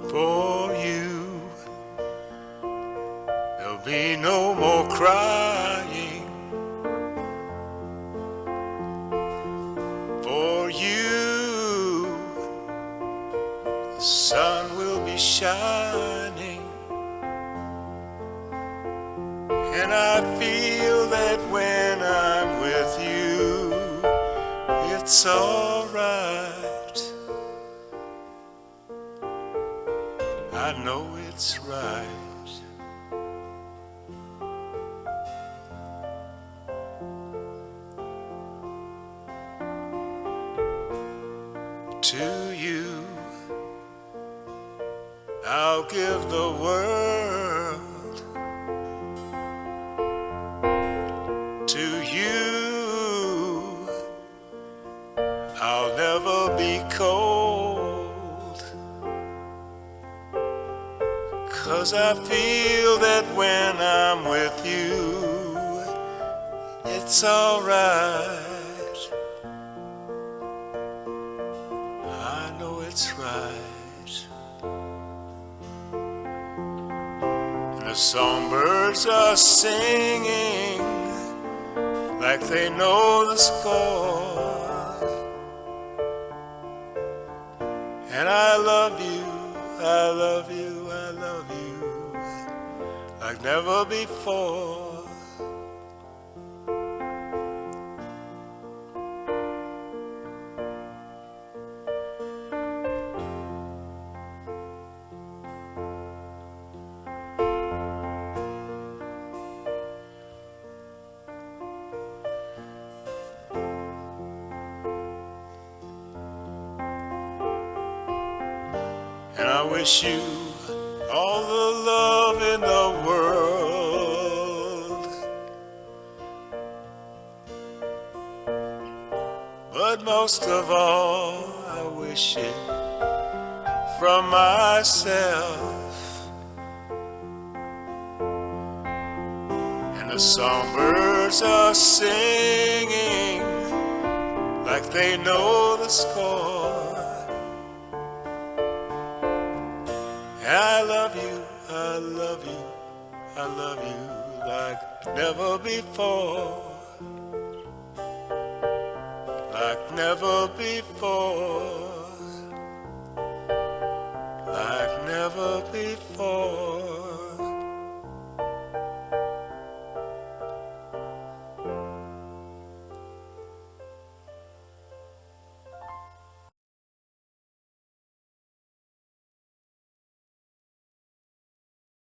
For you, there'll be no more crying. For you, the sun will be shining. And I feel that when I'm with you, it's all right. I know it's right. To you, I'll give the world. To you, I'll never be cold. 'Cause I feel that when I'm with you, it's all right. I know it's right. And the songbirds are singing like they know the score. And I love you, I love you, I love you like never before. And I wish you all the love in the world, but most of all I wish it from myself. And the songbirds are singing like they know the score. I love you, I love you, I love you like never before. Like never before. Like never before.